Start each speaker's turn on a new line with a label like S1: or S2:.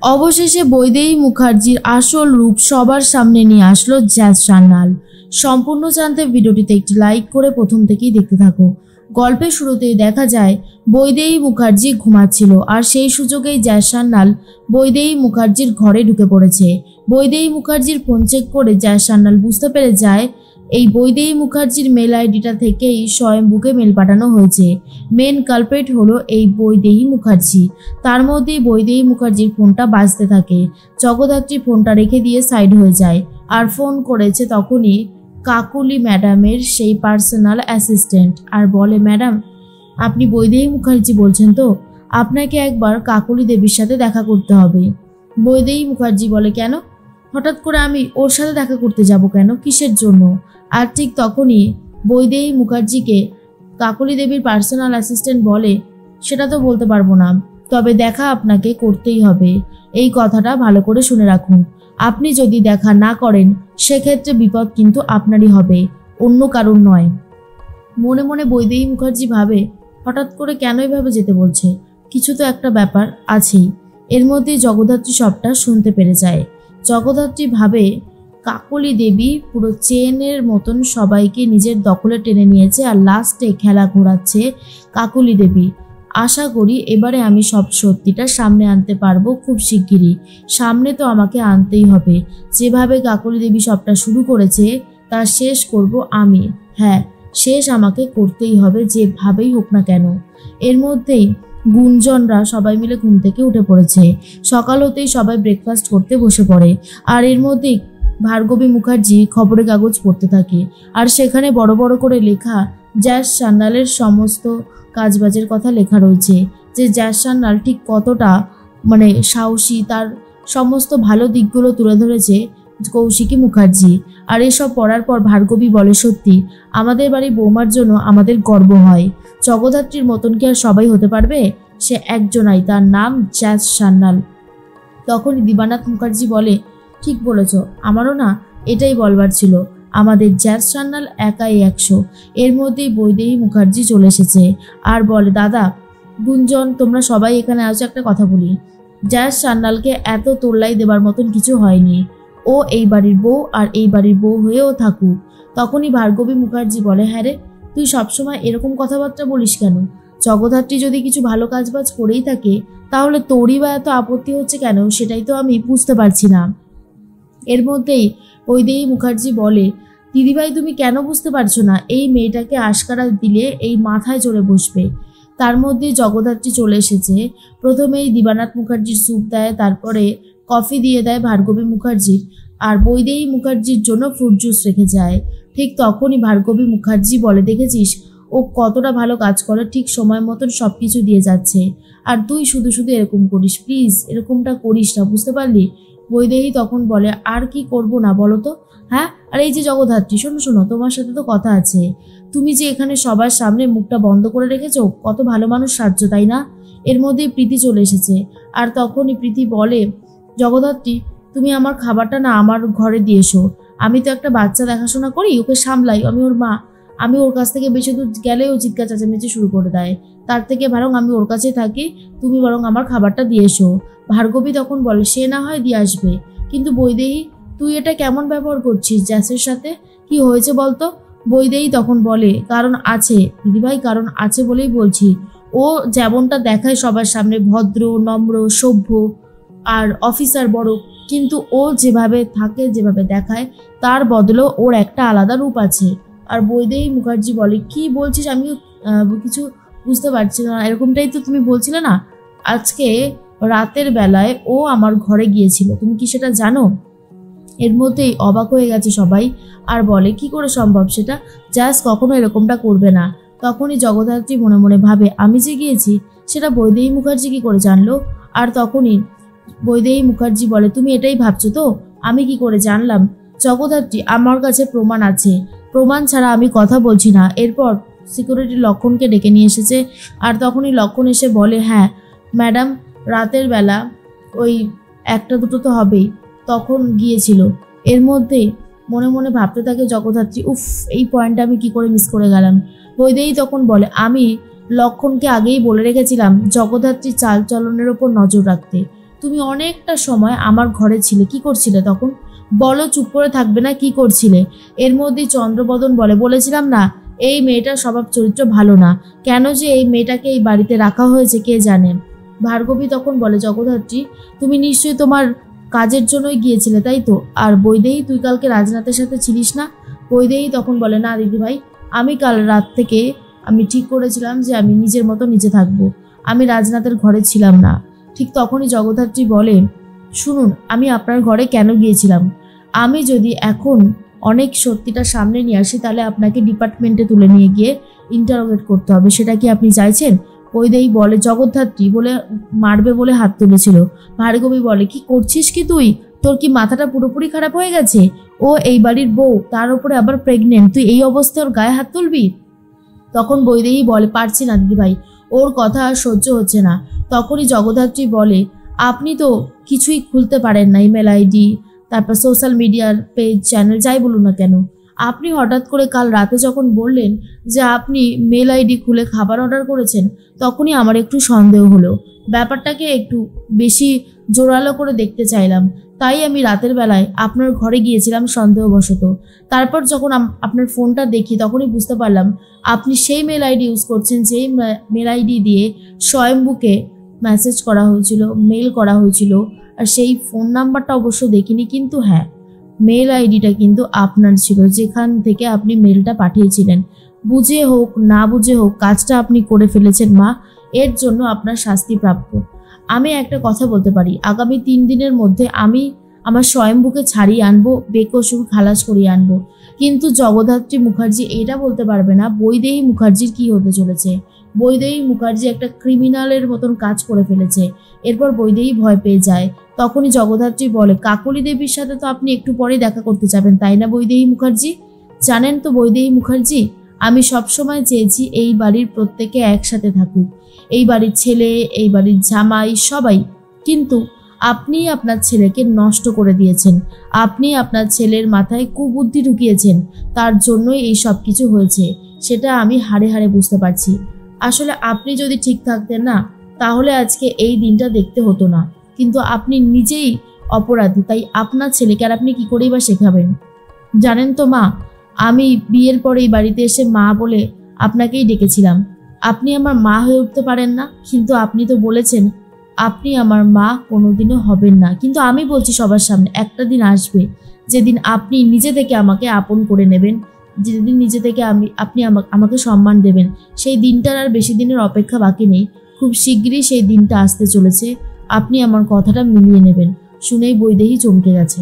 S1: অবশেষে বৈদেহী মুখার্জির আসল রূপ সবার সামনে নিয়ে আসলো জ্যাজ সান্যাল। সম্পূর্ণ জানতে ভিডিওটিতে একটি লাইক করে প্রথম থেকেই দেখতে থাকো। গল্পের শুরুতেই দেখা যায় বৈদেহী মুখার্জি ঘুমাচ্ছিল, আর সেই সুযোগেই জ্যাজ সান্যাল বৈদেহী মুখার্জির ঘরে ঢুকে পড়েছে। বৈদেহী মুখার্জির ফোন চেক করে জ্যাজ সান্যাল বুঝতে পেরে যায় এই বৈদেহী মুখার্জির মেল আইডিটা থেকেই স্বয়ম্ভুকে মেল পাঠানো হয়েছে। মেন কালপ্রেট হলো এই বৈদেহী মুখার্জি। তার মধ্যেই বৈদেহী মুখার্জির ফোনটা বাজতে থাকে। জগদ্ধাত্রী ফোনটা রেখে দিয়ে সাইড হয়ে যায়, আর ফোন করেছে তখনই কাকুলি ম্যাডামের সেই পার্সোনাল অ্যাসিস্ট্যান্ট, আর বলে, ম্যাডাম আপনি বৈদেহী মুখার্জি বলছেন তো? আপনাকে একবার কাকুলি দেবীর সাথে দেখা করতে হবে। বৈদেহী মুখার্জি বলে, কেন? হঠাৎ করে আমি ওর সাথে দেখা করতে যাব কেন? কিসের জন্য? আর ঠিক তখনই বৈদেহী মুখার্জিকে কাকুলি দেবীর পার্সোনাল অ্যাসিস্ট্যান্ট বলে, সেটা তো বলতে পারবো না, তবে দেখা আপনাকে করতেই হবে। এই কথাটা ভালো করে শুনে রাখুন। আপনি যদি দেখা না করেন সেক্ষেত্রে বিপদ কিন্তু আপনারই হবে, অন্য কারণ নয়। মনে মনে বৈদেহী মুখার্জি ভাবে, হঠাৎ করে কেন এভাবে যেতে বলছে? কিছু তো একটা ব্যাপার আছেই। এর মধ্যেই জগদ্ধাত্রী সবটা শুনতে পেরে যায়। জগদ্ধাত্রী ভাবে কাকলি দেবী পুরো চেনের মতন সবাইকে নিজের দখলে টেনে নিয়েছে, আর লাস্টে খেলা ঘোরাচ্ছে কাকলি দেবী। আশা করি এবারে আমি সব সত্যিটা সামনে আনতে পারবো খুব শিগগিরই। সামনে তো আমাকে আনতেই হবে। যেভাবে কাকলি দেবী সবটা শুরু করেছে তা শেষ করব আমি। হ্যাঁ, শেষ আমাকে করতেই হবে, যেভাবেই হোক না কেন। এর মধ্যেই গুঞ্জনরা সবাই মিলে ঘুম থেকে উঠে পড়েছে। সকাল হতেই সবাই ব্রেকফাস্ট করতে বসে পড়ে, আর এর মধ্যেই ভার্গবী মুখার্জি খবরের কাগজ পড়তে থাকে, আর সেখানে বড় বড় করে লেখা জ্যাজ সান্যালের সমস্ত কাজবাজের কথা লেখা রয়েছে, যে জ্যাজ সান্যাল ঠিক কতটা সাহসী, তার সমস্ত ভালো দিকগুলো তুলে ধরেছে কৌশিকী মুখার্জি। আর এসব পড়ার পর ভার্গবী বলে, সত্যি আমাদের বাড়ির বৌমার জন্য আমাদের গর্ব হয়। জগদ্ধাত্রীর মতন কি আর সবাই হতে পারবে? সে একজনাই, তার নাম জ্যাজ সান্যাল। তখনই দিবানাথ মুখার্জি বলে, ঠিক বলেছ, আমারও না এটাই বলবার ছিল, আমাদের জ্যাজ সান্যাল একাই 100। এর মধ্যেই বৈদেহী মুখার্জি চলে এসেছে আর বলে, দাদা, গুঞ্জন, তোমরা সবাই এখানে আছো, একটা কথা বলি। জ্যাজ সান্যালকে এত তোল্লাই দেবার মতন কিছু হয়নি। ও এই বাড়ির বউ, আর এই বাড়ির বউ হয়েও থাকুক। তখনই ভার্গবী মুখার্জি বলে, হ্যাঁ রে, তুই সবসময় এরকম কথাবার্তা বলিস কেন? জগদ্ধাত্রী যদি কিছু ভালো কাজবাজ করেই থাকে তাহলে তোরই বা এত আপত্তি হচ্ছে কেন, সেটাই তো আমি বুঝতে পারছি না। এর মধ্যেই বৈদেহী মুখার্জি বলে, দিদিভাই, তুমি কেন বুঝতে পারছো না? এই মেয়েটাকে আশকারা দিলে এই মাথায় চড়ে বসবে। তার মধ্যে জগদ্ধাত্রী চলে এসেছে। প্রথমেই দিবানাথ মুখার্জির স্যুপ দেয়, তারপরে কফি দিয়ে দেয় ভার্গবী মুখার্জির, আর বৈদেহী মুখার্জির জন্য ফ্রুট জুস রেখে যায়। ঠিক তখনই ভার্গবী মুখার্জি বলে, দেখেছিস ও কতটা ভালো কাজ করে, ঠিক সময় মতন সব কিছু দিয়ে যাচ্ছে, আর তুই শুধু শুধু এরকম করিস। প্লিজ এরকমটা করিস না, বুঝতে পারলি? বৈদেহী তখন বলে, আর কি করব না বলো তো? হ্যাঁ, আর এই যে জগদ্ধাত্রী, শোনো শোনো, তোমার সাথে তো কথা আছে। তুমি যে এখানে সবার সামনে মুখটা বন্ধ করে রেখেছো, কত ভালো মানুষ সাজছো, তাই না? এর মধ্যেই প্রীতি চলে এসেছে, আর তখনই প্রীতি বলে, জগদ্ধাত্রী, তুমি আমার খাবারটা না আমার ঘরে দিয়ে এসো। আমি তো একটা বাচ্চা দেখাশোনা করি, ওকে সামলাই, আমি ওর মা। আমি ওর কাছ থেকে বেশি দূর গেলেও চিৎকার চেঁচামেচি শুরু করে দেয়। তার থেকে বরং আমি ওর কাছে থাকি, তুমি বরং আমার খাবারটা দিয়ে এসো। ভার্গবী তখন বলে, সে না হয় দিয়ে আসবে, কিন্তু বৈদেহী, তুই এটা কেমন ব্যবহার করছিস জ্যাসের সাথে? কি হয়েছে বলতো? বৈদেহী তখন বলে, কারণ আছে দিদিভাই, কারণ আছে বলেই বলছি। ও যেমনটা দেখায় সবার সামনে ভদ্র, নম্র, সভ্য আর অফিসার বড়, কিন্তু ও যেভাবে থাকে, যেভাবে দেখায়, তার বদলেও ওর একটা আলাদা রূপ আছে। আর বৈদেহী মুখার্জি বলে, কি বলছিস? আমি কিছু বুঝতে পারছি না। এরকমটাই তো তুমি বলছিলে না? আজকে রাতের বেলায় ও আমার ঘরে গিয়েছিল, তুমি কি সেটা জানো? এর মধ্যেই অবাক হয়ে গেছে সবাই, আর বলে, কি করে সম্ভব সেটা? জাস কখনো এরকমটা করবে না। তখনই জগদ্ধাত্রী মনে মনে ভাবে, আমি যে গিয়েছি সেটা বৈদেহী মুখার্জি কি করে জানলো? আর তখনই বৈদেহী মুখার্জি বলে, তুমি এটাই ভাবছো তো আমি কি করে জানলাম? জগদ্ধাত্রী, আমার কাছে প্রমাণ আছে, প্রমাণ ছাড়া আমি কথা বলছি না। এরপর সিকিউরিটি লক্ষণকে ডেকে নিয়ে এসেছে, আর তখনই লক্ষণ এসে বলে, হ্যাঁ ম্যাডাম, রাতের বেলা ওই 1-2 তো হবেই, তখন গিয়েছিল। এর মধ্যেই মনে মনে ভাবতে থাকে জগদ্ধাত্রী, উফ, এই পয়েন্টটা আমি কি করে মিস করে গেলাম। বৈদেহী তখন বলে, আমি লক্ষণকে আগেই বলে রেখেছিলাম জগদ্ধাত্রীর চাল চলনের ওপর নজর রাখতে। তুমি অনেকটা সময় আমার ঘরে ছিলে, কি করছিলে তখন? বলো, চুপ করে থাকবে না, কি করছিলে? এর মধ্যেই চন্দ্রবদন বলেছিলাম না এই মেয়েটার স্বভাব চরিত্র ভালো না, কেন যে এই মেয়েটাকে এই বাড়িতে রাখা হয়েছে কে জানে। ভার্গবী তখন বলে, জগদ্ধাত্রী তুমি নিশ্চয়ই তোমার কাজের জন্যই গিয়েছিলে তাই তো? আর বৈদেহী, তুই কালকে রাজনাথের সাথে ছিলিস না? বৈদেহী তখন বলে, না দিদিভাই, আমি কাল রাত থেকে আমি ঠিক করেছিলাম যে আমি নিজের মতো নিজে থাকবো, আমি রাজনাথের ঘরে ছিলাম না। ঠিক তখনই জগদ্ধাত্রী বলে, শুনুন আমি আপনার ঘরে কেন গিয়েছিলাম, আমি যদি এখন অনেক সত্যিটা সামনে নিয়ে আসি তাহলে আপনাকে ডিপার্টমেন্টে তুলে নিয়ে গিয়ে ইন্টারোগেট করতে হবে, সেটা কি আপনি চাইছেন? বৈদেহী বলে, জগদ্ধাত্রী বলে মারবে বলে হাত তুলেছিল। ভার্গবী বলে, কি করছিস কি তুই? তোর কি মাথাটা পুরোপুরি খারাপ হয়ে গেছে? ও এই বাড়ির বউ, তার উপরে আবার প্রেগনেন্ট, তুই এই অবস্থায় ওর গায়ে হাত তুলবি? তখন বৈদেহী বলে, পারছি না দিদিভাই, ওর কথা আর সহ্য হচ্ছে না। তখনই জগদ্ধাত্রী বলে, আপনি তো কিছুই খুলতে পারেন না, ইমেল আইডি, তারপর সোশ্যাল মিডিয়ার পেজ, চ্যানেল, যাই বলুন না কেন। আপনি হঠাৎ করে কাল রাতে যখন বললেন যে আপনি মেল আইডি খুলে খাবার অর্ডার করেছেন, তখনই আমার একটু সন্দেহ হলো, ব্যাপারটাকে একটু বেশি জোরালো করে দেখতে চাইলাম, তাই আমি রাতের বেলায় আপনার ঘরে গিয়েছিলাম সন্দেহবশত। তারপর যখন আপনার ফোনটা দেখি তখনই বুঝতে পারলাম আপনি সেই মেল আইডি ইউজ করছেন যেই মেল আইডি দিয়ে স্বয়ম্ভুকে মেসেজ করা হয়েছিল, মেল করা হয়েছিল। আর সেই ফোন নাম্বারটা অবশ্য দেখিনি, কিন্তু হ্যাঁ, মেল আইডিটা কিন্তু আপনার ছিল, যেখান থেকে আপনি মেলটা পাঠিয়েছিলেন। বুঝে হোক না বুঝে হোক কাজটা আপনি করে ফেলেছেন মা, এর জন্য আপনার শাস্তি প্রাপ্য। আমি একটা কথা বলতে পারি, আগামী 3 দিনের মধ্যে আমি আমার স্বয়ম্ভুকে ছাড়িয়ে আনবো, বেকসুর খালাস করিয়ে আনবো, কিন্তু জগদ্ধাত্রী মুখার্জি এটা বলতে পারবে না বৈদেহী মুখার্জির কি হতে চলেছে। বৈদেহী মুখার্জি একটা ক্রিমিনালের মতন কাজ করে ফেলেছে। এরপর বৈদেহী ভয় পেয়ে যায়। তখনই জগদ্ধাত্রী বলে, কাকলি দেবীর সাথে তো আপনি একটু পরে দেখা করতে যাবেন তাই না বৈদেহী মুখার্জি? জানেন তো বৈদেহী মুখার্জি, আমি সবসময় চেয়েছি এই বাড়ির প্রত্যেকে একসাথে থাকুক, এই বাড়ির ছেলে, এই বাড়ির জামাই, সবাই। কিন্তু আপনি আপনার ছেলেকে নষ্ট করে দিয়েছেন, আপনি আপনার ছেলের মাথায় কুবুদ্ধি ঢুকিয়েছেন, তার জন্যই এই সব কিছু হয়েছে, সেটা আমি হাড়ে হাড়ে বুঝতে পারছি। আসলে আপনি যদি ঠিক থাকতেন না তাহলে আজকে এই দিনটা দেখতে হতো না, কিন্তু আপনি নিজেই অপরাধী, তাই আপনার ছেলেকে আর আপনি কি করেই বা শেখাবেন? জানেন তো মা, আমি বিয়ের পরে এই বাড়িতে এসে মা বলে আপনাকেই ডেকেছিলাম, আপনি আমার মা হয়ে উঠতে পারেন না, কিন্তু আপনি তো বলেছেন আপনি আমার মা কোনোদিনও হবেন না। কিন্তু আমি বলছি সবার সামনে, একটা দিন আসবে যেদিন আপনি নিজে থেকে আমাকে আপন করে নেবেন, যেদিন নিজে থেকে আপনি আমাকে সম্মান দেবেন। সেই দিনটার আর বেশি দিনের অপেক্ষা বাকি নেই, খুব শিগগিরই সেই দিনটা আসতে চলেছে, আপনি আমার কথাটা মিলিয়ে নেবেন। শুনেই বৈদেহী চমকে গেছে।